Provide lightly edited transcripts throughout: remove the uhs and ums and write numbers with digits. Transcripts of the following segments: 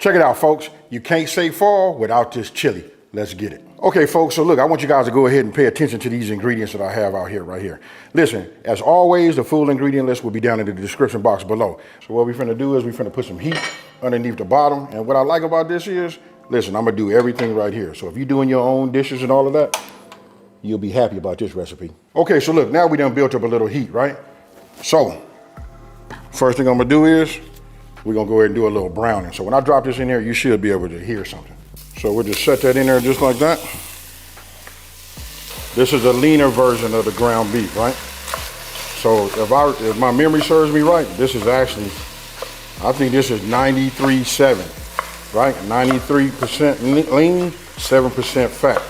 Check it out, folks. You can't say fall without this chili. Let's get it. Okay, folks, so look, I want you guys to go ahead and pay attention to these ingredients that I have out here, right here. Listen, as always, the full ingredient list will be down in the description box below. So what we're finna do is we're finna put some heat underneath the bottom. And what I like about this is, listen, I'm gonna do everything right here. So if you're doing your own dishes and all of that, you'll be happy about this recipe. Okay, so look, now we done built up a little heat, right? So, first thing I'm gonna do is, we're gonna go ahead and do a little browning. So when I drop this in here, you should be able to hear something. So we'll just set that in there just like that. This is a leaner version of the ground beef, right? So if my memory serves me right, this is actually, I think this is 93.7, right? 93% lean, 7% fat.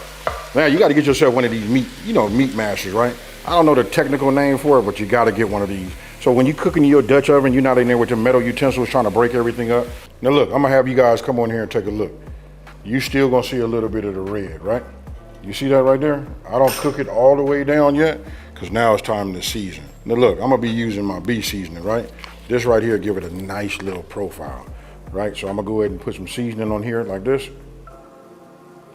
Now you gotta get yourself one of these meat mashers, right? I don't know the technical name for it, but you gotta get one of these. So when you're cooking in your Dutch oven, you're not in there with your metal utensils trying to break everything up. Now look, I'm gonna have you guys come on here and take a look. You still gonna see a little bit of the red, right? You see that right there? I don't cook it all the way down yet, because now it's time to season. Now look, I'm gonna be using my beef seasoning, right? This right here give it a nice little profile, right? So I'm gonna go ahead and put some seasoning on here like this.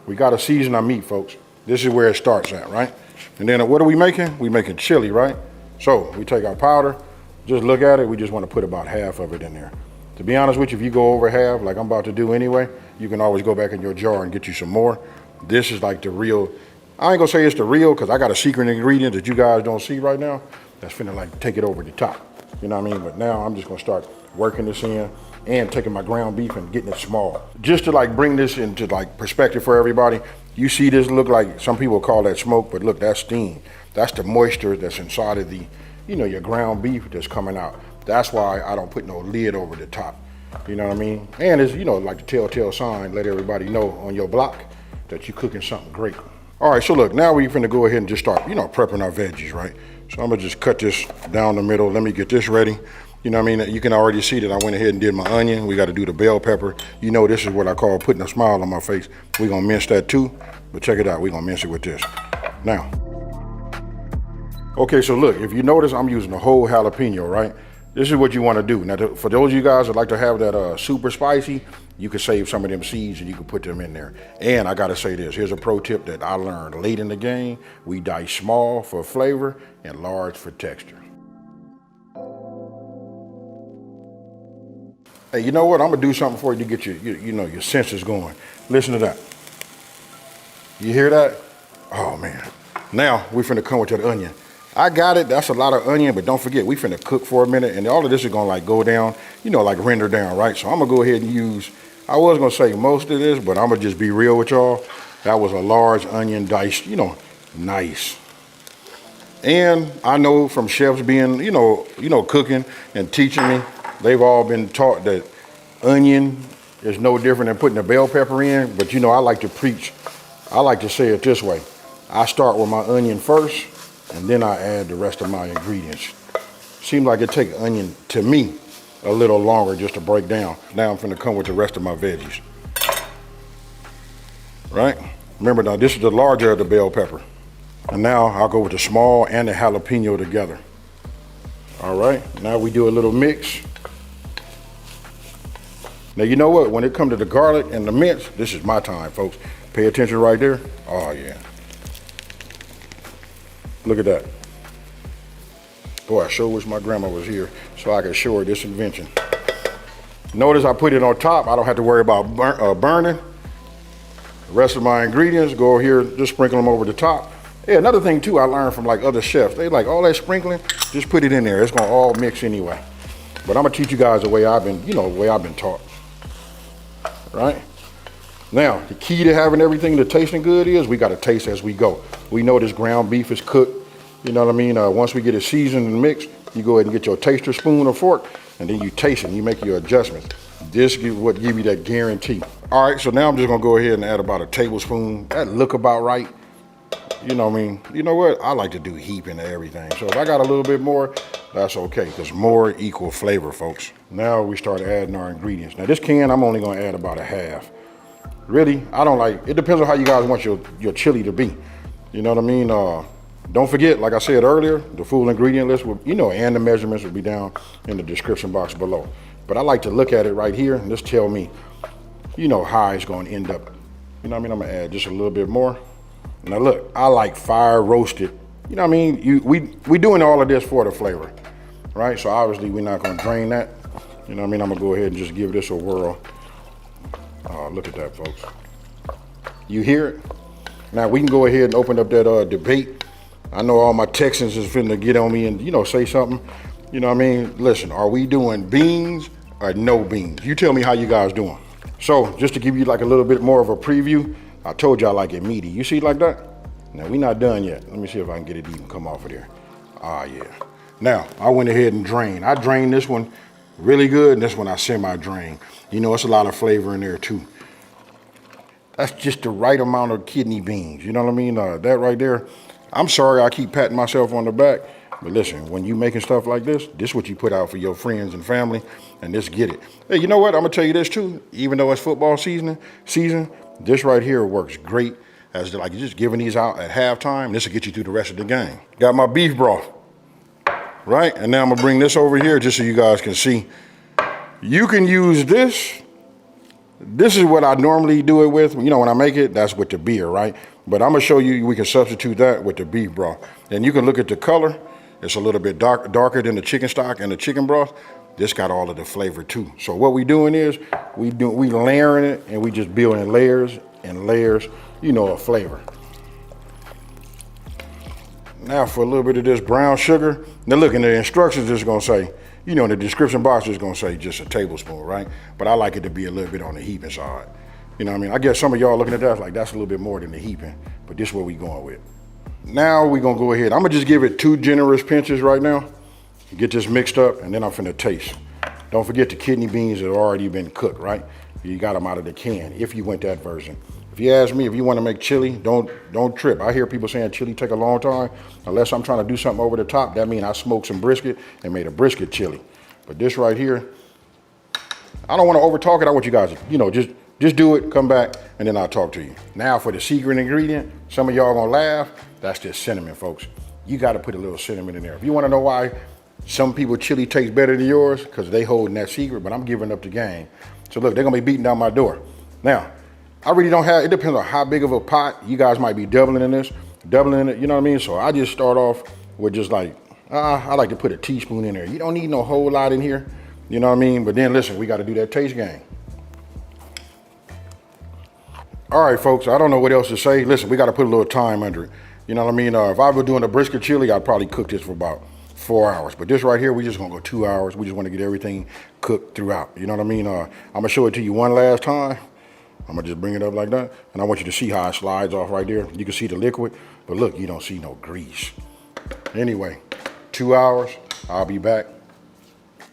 We gotta season our meat, folks. This is where it starts at, right? And then what are we making? We making chili, right? So we take our powder, just look at it, we just wanna put about half of it in there. To be honest with you, if you go over half, like I'm about to do anyway, you can always go back in your jar and get you some more. This is like the real, I ain't gonna say it's the real, because I got a secret ingredient that you guys don't see right now that's finna like take it over the top. You know what I mean? But now I'm just gonna start working this in and taking my ground beef and getting it small. Just to like bring this into like perspective for everybody, you see this look like, some people call that smoke, but look, that's steam. That's the moisture that's inside of the, your ground beef that's coming out. That's why I don't put no lid over the top. You know what I mean? And it's, like the telltale sign, let everybody know on your block that you're cooking something great. All right, so look, now we're finna go ahead and just start, prepping our veggies, right? So I'm gonna just cut this down the middle. Let me get this ready. You know what I mean? You can already see that I went ahead and did my onion. We gotta do the bell pepper. This is what I call putting a smile on my face. We're gonna mince that too, but check it out. We're gonna mince it with this. Now, okay, so look, if you notice, I'm using a whole jalapeno, right? This is what you want to do. Now, for those of you guys that like to have that super spicy, you can save some of them seeds and you can put them in there. And I got to say this, here's a pro tip that I learned late in the game. We dice small for flavor and large for texture. Hey, you know what? I'm going to do something for you to get your senses going. Listen to that. You hear that? Oh, man. Now, we're finna come with that onion. I got it, that's a lot of onion, but don't forget, we finna cook for a minute, and all of this is gonna like go down, like render down, right? So I'm gonna go ahead and use, I was gonna say most of this, but I'm gonna just be real with y'all. That was a large onion diced, nice. And I know from chefs being, cooking and teaching me, they've all been taught that onion is no different than putting a bell pepper in, but I like to preach, I like to say it this way. I start with my onion first, and then I add the rest of my ingredients. Seems like it takes onion, to me, a little longer just to break down. Now I'm finna come with the rest of my veggies. Right? Remember now, this is the larger of the bell pepper. And now I'll go with the small and the jalapeno together. All right, now we do a little mix. Now you know what, when it comes to the garlic and the mince, this is my time, folks. Pay attention right there. Oh yeah. Look at that. Boy, I sure wish my grandma was here so I could show her this invention. Notice I put it on top. I don't have to worry about burning. The rest of my ingredients go here, just sprinkle them over the top. Yeah, another thing too I learned from like other chefs. They like all that sprinkling, just put it in there. It's gonna all mix anyway. But I'm gonna teach you guys the way I've been, the way I've been taught. Right? Now, the key to having everything to tasting good is we got to taste as we go. We know this ground beef is cooked. You know what I mean? Once we get it seasoned and mixed, you go ahead and get your taster spoon or fork, and then you taste it and you make your adjustments. This is what give you that guarantee. All right, so now I'm just gonna go ahead and add about a tablespoon. That look about right. You know what I mean? You know what? I like to do heaping of everything. So if I got a little bit more, that's okay, because more equal flavor, folks. Now we start adding our ingredients. Now this can, I'm only gonna add about a half. Really, I don't like, it depends on how you guys want your chili to be. You know what I mean? Don't forget, like I said earlier, the full ingredient list will, and the measurements will be down in the description box below. But I like to look at it right here and just tell me, you know how it's gonna end up. You know what I mean? I'm gonna add just a little bit more. Now look, I like fire roasted. You know what I mean? We doing all of this for the flavor, right? So obviously we're not gonna drain that. You know what I mean? I'm gonna go ahead and just give this a whirl. Oh, look at that, folks. You hear it? Now we can go ahead and open up that debate. I know all my Texans is finna get on me and, you know, say something. You know what I mean? Listen, are we doing beans or no beans? You tell me how you guys doing. So just to give you like a little bit more of a preview, I told you I like it meaty. You see it like that? Now we not done yet. Let me see if I can get it to even come off of there. Ah, yeah. Now I went ahead and drained. I drained this one really good, and this one I semi-drain. You know, it's a lot of flavor in there too. That's just the right amount of kidney beans. You know what I mean? That right there. I'm sorry I keep patting myself on the back, but listen, when you making stuff like this is what you put out for your friends and family, and just get it. Hey, you know what? I'm gonna tell you this too. Even though it's football season, this right here works great as like just giving these out at halftime. This will get you through the rest of the game. Got my beef broth, right? And now I'm gonna bring this over here just so you guys can see. You can use this. This is what I normally do it with. You know, when I make it, that's with the beer, right? But I'm gonna show you, we can substitute that with the beef broth. And you can look at the color. It's a little bit darker than the chicken stock and the chicken broth. This got all of the flavor too. So what we doing is, we layering it, and we just building layers and layers, you know, of flavor. Now for a little bit of this brown sugar. Now look, in the instructions it's gonna say, you know, in the description box it's gonna say just a tablespoon, right? But I like it to be a little bit on the heaping side. You know what I mean? I guess some of y'all looking at that like that's a little bit more than the heaping, but this is what we going with. Now we gonna go ahead. I'm gonna just give it 2 generous pinches right now. Get this mixed up, and then I'm finna taste. Don't forget the kidney beans that have already been cooked, right? You got them out of the can, if you went that version. If you ask me, if you wanna make chili, don't trip. I hear people saying chili take a long time. Unless I'm trying to do something over the top, that means I smoked some brisket and made a brisket chili. But this right here, I don't wanna over talk it. I want you guys to, you know, just do it, come back, and then I'll talk to you. Now for the secret ingredient, some of y'all gonna laugh, that's just cinnamon, folks. You gotta put a little cinnamon in there. If you wanna know why some people chili tastes better than yours, because they holding that secret, but I'm giving up the game. So look, they're gonna be beating down my door. Now, I really don't have, it depends on how big of a pot. You guys might be doubling in it, you know what I mean? So I just start off with just like, I like to put a teaspoon in there. You don't need no whole lot in here, you know what I mean? But then listen, we gotta do that taste game. All right, folks, I don't know what else to say. Listen, we gotta put a little time under it. You know what I mean? If I were doing a brisket chili, I'd probably cook this for about 4 hours. But this right here, we just gonna go 2 hours. We just wanna get everything cooked throughout. You know what I mean? I'm gonna show it to you one last time. I'm gonna just bring it up like that. And I want you to see how it slides off right there. You can see the liquid, but look, you don't see no grease. Anyway, 2 hours, I'll be back.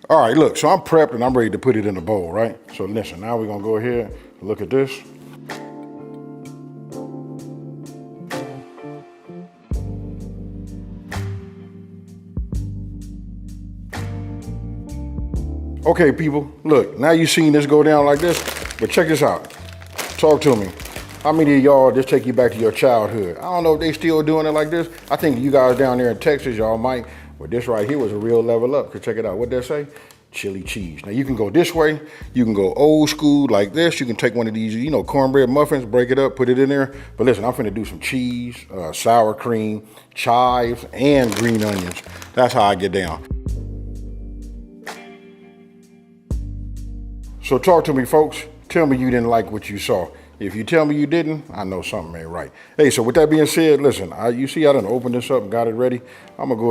All right, look, so I'm prepped and I'm ready to put it in a bowl, right? So listen, now we're gonna go ahead and look at this. Okay, people, look, now you've seen this go down like this, but check this out. Talk to me. How many of y'all just take you back to your childhood? I don't know if they still doing it like this. I think you guys down there in Texas, y'all might, but this right here was a real level up. Cause check it out, what'd that say? Chili cheese. Now you can go this way, you can go old school like this. You can take one of these, you know, cornbread muffins, break it up, put it in there. But listen, I'm finna do some cheese, sour cream, chives, and green onions. That's how I get down. So talk to me, folks. Tell me you didn't like what you saw. If you tell me you didn't, I know something ain't right. Hey, so with that being said, listen, you see I done opened this up and got it ready. I'm gonna go ahead.